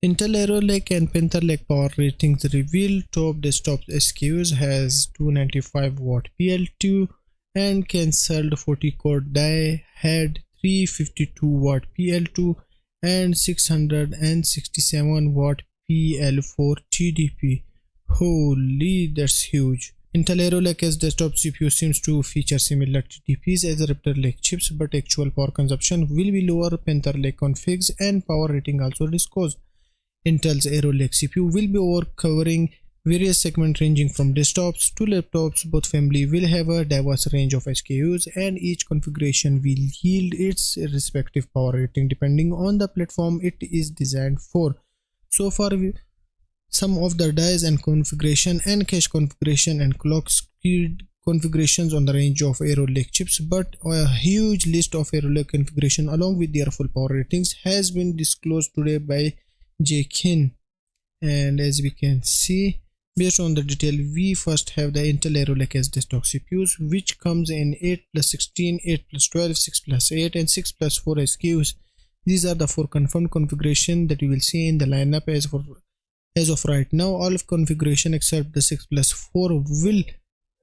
Intel Arrow Lake and Panther Lake power ratings reveal. Top desktop SKUs has 295 watt PL2 and cancelled 40 core die, had 352 watt PL2 and 667 watt PL4 TDP. Holy, that's huge. Intel Arrow Lake's desktop CPU seems to feature similar TDPs as Raptor Lake chips, but actual power consumption will be lower. Panther Lake configs and power rating also disclosed. Intel's Arrow Lake CPU will be covering various segments ranging from desktops to laptops. Both family will have a diverse range of SKUs, and each configuration will yield its respective power rating depending on the platform it is designed for. So far, some of the dies and configuration and cache configuration and clock speed configurations on the range of Arrow Lake chips, but a huge list of Arrow Lake configuration along with their full power ratings has been disclosed today by Jakin. And as we can see, based on the detail, we first have the Intel Arrow Lake as desktop CPUs, which comes in 8+16, 8+12, 6+8 and 6+4 SKUs. These are the 4 confirmed configuration that you will see in the lineup as of right now. All of configuration except the 6+4 will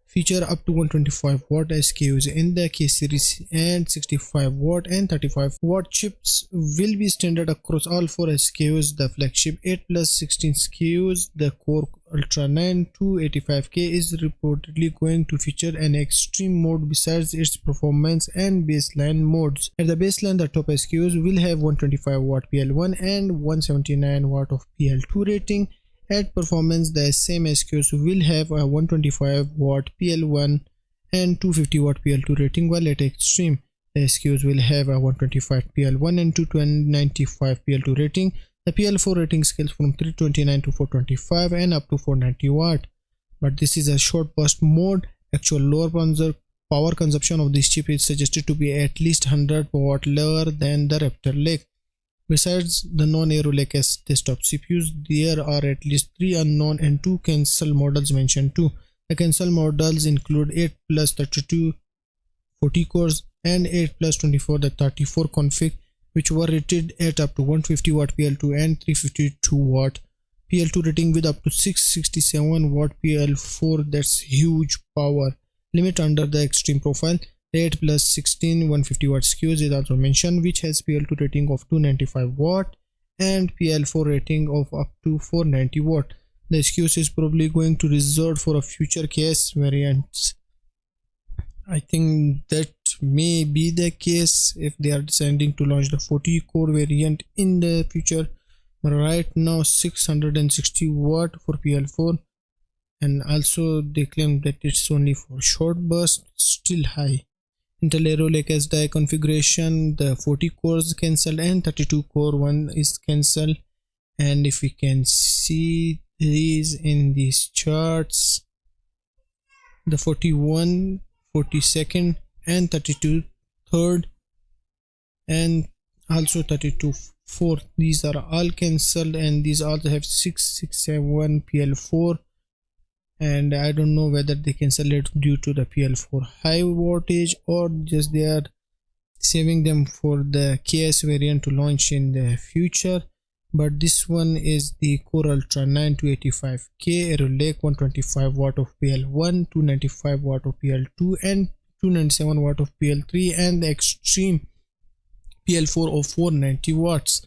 feature up to 125 watt SKUs in the K series, and 65 watt and 35 watt chips will be standard across all 4 SKUs. The flagship 8+16 SKUs, the Core Ultra 9 285K, is reportedly going to feature an extreme mode besides its performance and baseline modes. At the baseline, the top SKUs will have 125 watt PL1 and 179 watt of PL2 rating. At performance, the same SKUs will have a 125 watt PL1 and 250 watt PL2 rating, while at extreme, the SKUs will have a 125 PL1 and 295 PL2 rating. The PL4 rating scales from 329 to 425 and up to 490 watt. But this is a short burst mode. Actual lower power consumption of this chip is suggested to be at least 100 watt lower than the Raptor Lake. Besides the non-Arrow Lake S desktop CPUs, there are at least 3 unknown and 2 cancel models mentioned too. The cancel models include 8+32 40 cores and 8+24 the 34 config, which were rated at up to 150 watt PL2 and 352 watt PL2 rating with up to 667 watt PL4. That's huge power limit under the extreme profile. 8+16 150 watt SKUs is also mentioned, which has PL2 rating of 295 watt and PL4 rating of up to 490 watt. The SKUs is probably going to resort for a future case variants. I think that may be the case if they are deciding to launch the 40 core variant in the future. Right now 660 watt for PL4, and also they claim that it's only for short burst, still high. Intel Arrow Lake S die configuration, the 40 cores cancelled and 32 core one is cancelled. And if we can see these in these charts, the 41 42nd and 32 third and also 32 fourth, these are all cancelled, and these also have 667 PL4. And I don't know whether they cancel it due to the PL4 high voltage or just they are saving them for the KS variant to launch in the future. But this one is the Core Ultra 9 285K Arrow Lake, 125 watt of PL1, 295 watt of PL2 and 297 watt of PL3, and the extreme PL4 of 490 watts.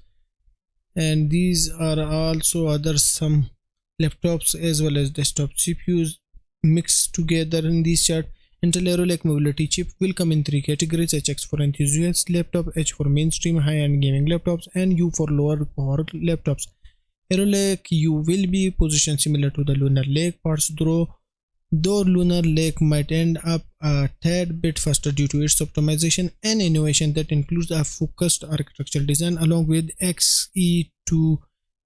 And these are also other some laptops as well as desktop CPUs mixed together in this chart. Intel Arrow Lake mobility chip will come in 3 categories: HX for enthusiast laptop, H for mainstream high-end gaming laptops, and U for lower power laptops. Arrow Lake U will be positioned similar to the Lunar Lake parts, though Lunar Lake might end up a tad bit faster due to its optimization and innovation that includes a focused architectural design along with Xe2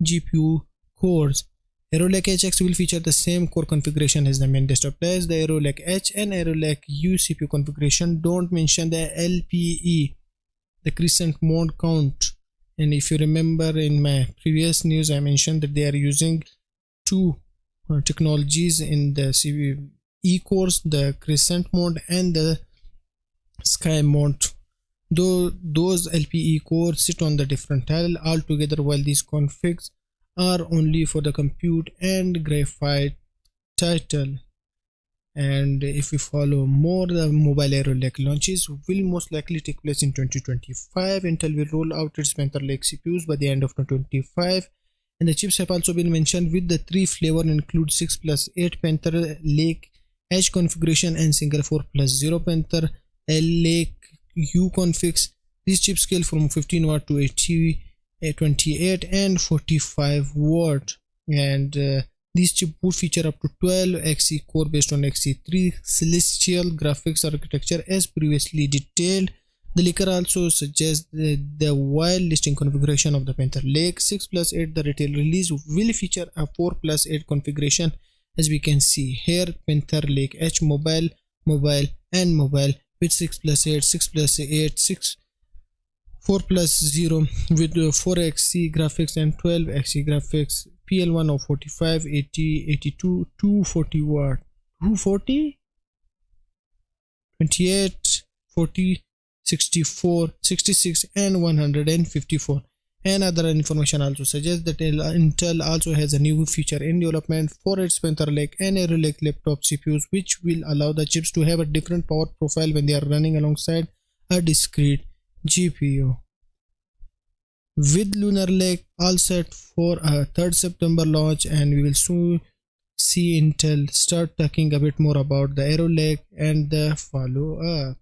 GPU cores. Arrow Lake HX will feature the same core configuration as the main desktop dies. The Arrow Lake H and Arrow Lake U CPU configuration don't mention the LPE, the crescent mode count. And if you remember in my previous news, I mentioned that they are using 2 technologies in the CPU cores, the crescent mode and the sky mode. Though those LPE cores sit on the different tile altogether, while these configs are only for the compute and graphite title. And if we follow more, the mobile Arrow Lake launches will most likely take place in 2025. Intel will roll out its Panther Lake CPUs by the end of 2025. And the chips have also been mentioned with the three flavor include 6 plus 8 Panther Lake Edge configuration and single 4 plus 0 Panther Lake U configs. These chips scale from 15 watt to 80, 28 and 45 watt. And these chips would feature up to 12 Xe core based on Xe3 celestial graphics architecture as previously detailed. The leaker also suggests the while listing configuration of the Panther Lake 6 plus 8, the retail release will feature a 4 plus 8 configuration as we can see here. Panther Lake H mobile, mobile and mobile with 6 plus 8, 6 plus 8, 6 4 plus 0 with 4Xe graphics and 12Xe graphics. PL1 of 45, 80, 82, 240 watt, 240, 28, 40, 64, 66 and 154. And other information also suggests that Intel also has a new feature in development for its Panther Lake and Arrow Lake laptop CPUs, which will allow the chips to have a different power profile when they are running alongside a discrete GPU. With Lunar Lake all set for a 3rd September launch, and we will soon see Intel start talking a bit more about the Arrow Lake and the follow up.